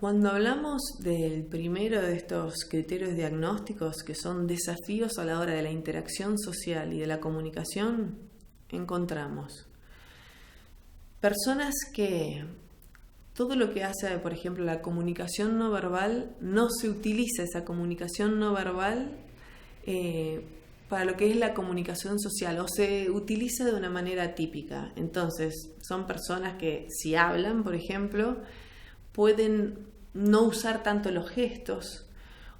Cuando hablamos del primero de estos criterios diagnósticos, que son desafíos a la hora de la interacción social y de la comunicación, encontramos personas que todo lo que hace, por ejemplo, la comunicación no verbal, no se utiliza esa comunicación no verbal para lo que es la comunicación social, o se utiliza de una manera típica. Entonces, son personas que si hablan, por ejemplo, pueden no usar tanto los gestos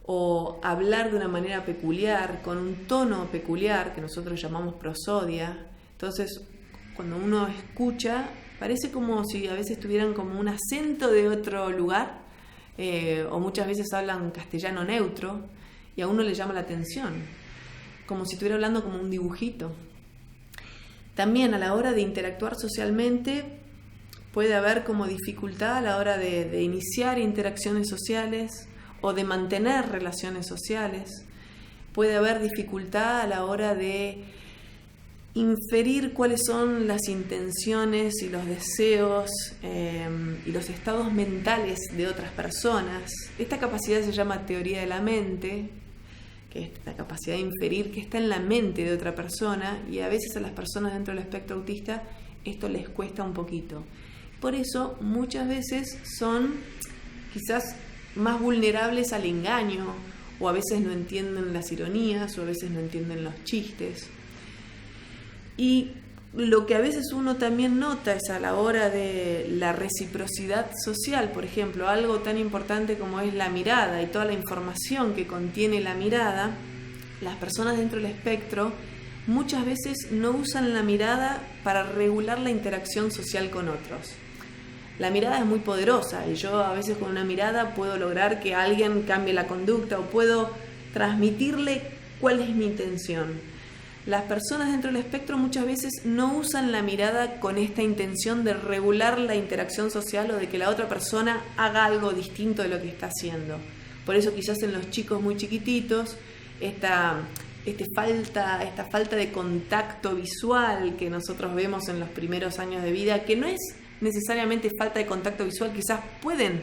o hablar de una manera peculiar, con un tono peculiar que nosotros llamamos prosodia. Entonces, cuando uno escucha, parece como si a veces tuvieran como un acento de otro lugar, o muchas veces hablan castellano neutro y a uno le llama la atención, como si estuviera hablando como un dibujito. También a la hora de interactuar socialmente puede haber como dificultad a la hora de iniciar interacciones sociales o de mantener relaciones sociales. Puede haber dificultad a la hora de inferir cuáles son las intenciones y los deseos y los estados mentales de otras personas. Esta capacidad se llama teoría de la mente, que es la capacidad de inferir qué está en la mente de otra persona, y a veces a las personas dentro del espectro autista esto les cuesta un poquito. Por eso muchas veces son quizás más vulnerables al engaño, o a veces no entienden las ironías, o a veces no entienden los chistes. Y lo que a veces uno también nota es a la hora de la reciprocidad social, por ejemplo, algo tan importante como es la mirada y toda la información que contiene la mirada. Las personas dentro del espectro muchas veces no usan la mirada para regular la interacción social con otros. La mirada es muy poderosa y yo a veces con una mirada puedo lograr que alguien cambie la conducta o puedo transmitirle cuál es mi intención. Las personas dentro del espectro muchas veces no usan la mirada con esta intención de regular la interacción social o de que la otra persona haga algo distinto de lo que está haciendo. Por eso quizás en los chicos muy chiquititos esta falta de contacto visual que nosotros vemos en los primeros años de vida, que no es necesariamente falta de contacto visual, quizás pueden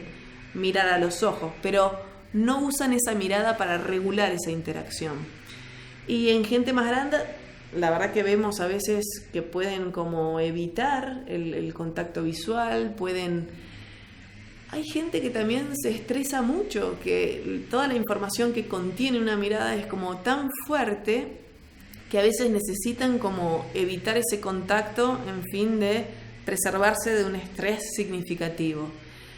mirar a los ojos, pero no usan esa mirada para regular esa interacción. Y en gente más grande, la verdad que vemos a veces que pueden como evitar el contacto visual, Hay gente que también se estresa mucho, que toda la información que contiene una mirada es como tan fuerte que a veces necesitan como evitar ese contacto en fin de preservarse de un estrés significativo.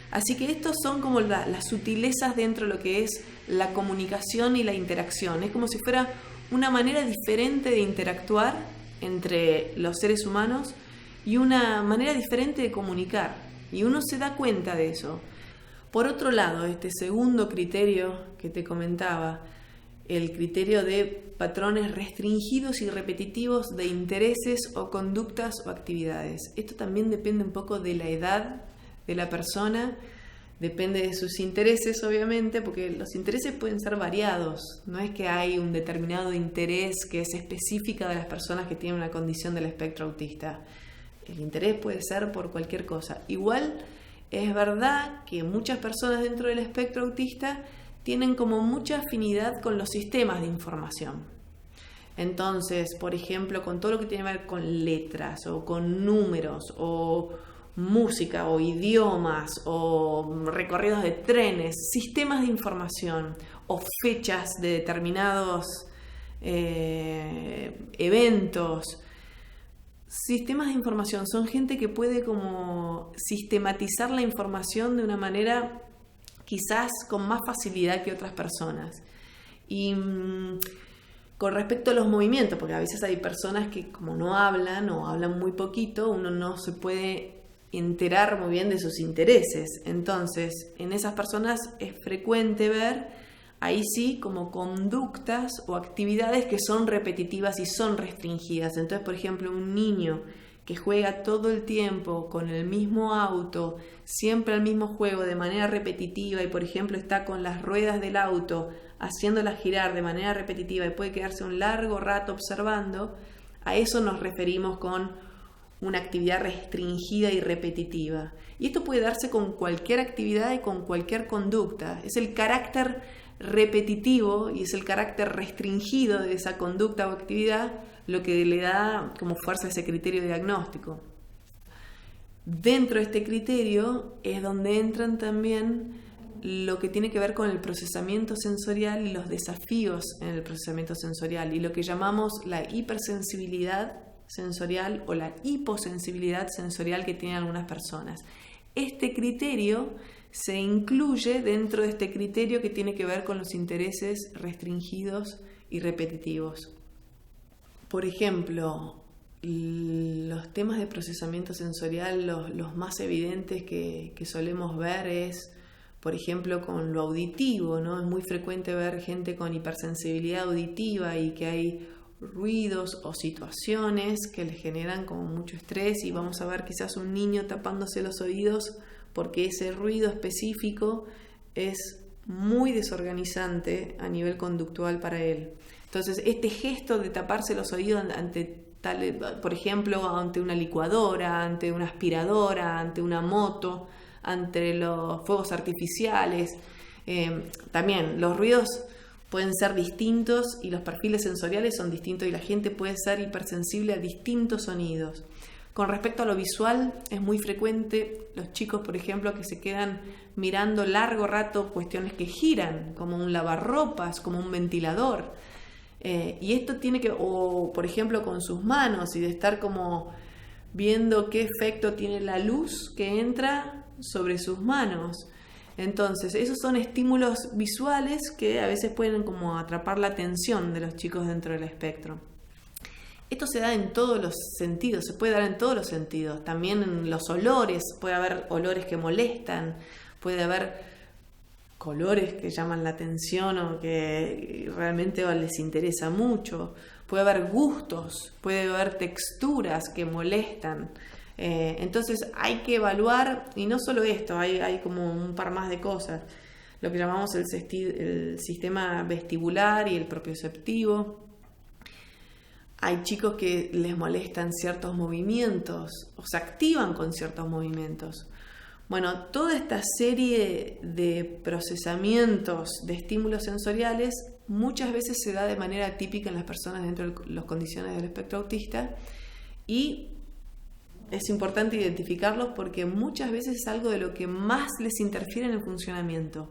Así que estos son como las sutilezas dentro de lo que es la comunicación y la interacción. Es como si fuera una manera diferente de interactuar entre los seres humanos y una manera diferente de comunicar. Y uno se da cuenta de eso. Por otro lado, este segundo criterio que te comentaba, el criterio de patrones restringidos y repetitivos de intereses o conductas o actividades. Esto también depende un poco de la edad de la persona, depende de sus intereses, obviamente, porque los intereses pueden ser variados. No es que hay un determinado interés que es específica de las personas que tienen una condición del espectro autista. El interés puede ser por cualquier cosa. Igual es verdad que muchas personas dentro del espectro autista tienen como mucha afinidad con los sistemas de información. Entonces, por ejemplo, con todo lo que tiene que ver con letras o con números o música o idiomas o recorridos de trenes, sistemas de información o fechas de determinados eventos. Sistemas de información son gente que puede como sistematizar la información de una manera quizás con más facilidad que otras personas. Y con respecto a los movimientos, porque a veces hay personas que como no hablan o hablan muy poquito, uno no se puede enterar muy bien de sus intereses. Entonces, en esas personas es frecuente ver, ahí sí, como conductas o actividades que son repetitivas y son restringidas. Entonces, por ejemplo, un niño que juega todo el tiempo con el mismo auto, siempre el mismo juego de manera repetitiva y, por ejemplo, está con las ruedas del auto haciéndolas girar de manera repetitiva y puede quedarse un largo rato observando, a eso nos referimos con una actividad restringida y repetitiva. Y esto puede darse con cualquier actividad y con cualquier conducta. Es el carácter repetitivo y es el carácter restringido de esa conducta o actividad lo que le da como fuerza ese criterio diagnóstico. Dentro de este criterio es donde entran también lo que tiene que ver con el procesamiento sensorial y los desafíos en el procesamiento sensorial y lo que llamamos la hipersensibilidad sensorial o la hiposensibilidad sensorial que tienen algunas personas. Este criterio se incluye dentro de este criterio que tiene que ver con los intereses restringidos y repetitivos. Por ejemplo, los temas de procesamiento sensorial, los más evidentes que solemos ver es, por ejemplo, con lo auditivo, ¿no? Es muy frecuente ver gente con hipersensibilidad auditiva y que hay ruidos o situaciones que le generan como mucho estrés y vamos a ver quizás un niño tapándose los oídos porque ese ruido específico es muy desorganizante a nivel conductual para él. Entonces, este gesto de taparse los oídos ante tal, por ejemplo, ante una licuadora, ante una aspiradora, ante una moto, ante los fuegos artificiales, también los ruidos pueden ser distintos y los perfiles sensoriales son distintos y la gente puede ser hipersensible a distintos sonidos. Con respecto a lo visual, es muy frecuente los chicos, por ejemplo, que se quedan mirando largo rato cuestiones que giran, como un lavarropas, como un ventilador. Y esto tiene que, o por ejemplo, con sus manos y de estar como viendo qué efecto tiene la luz que entra sobre sus manos. Entonces, esos son estímulos visuales que a veces pueden como atrapar la atención de los chicos dentro del espectro. Esto se da en todos los sentidos, se puede dar en todos los sentidos. También en los olores, puede haber olores que molestan, puede haber colores que llaman la atención o que realmente les interesa mucho. Puede haber gustos, puede haber texturas que molestan. Entonces hay que evaluar, y no solo esto, hay como un par más de cosas. Lo que llamamos el sistema vestibular y el propioceptivo. Hay chicos que les molestan ciertos movimientos o se activan con ciertos movimientos. Bueno, toda esta serie de procesamientos de estímulos sensoriales muchas veces se da de manera típica en las personas dentro de las condiciones del espectro autista y es importante identificarlos porque muchas veces es algo de lo que más les interfiere en el funcionamiento.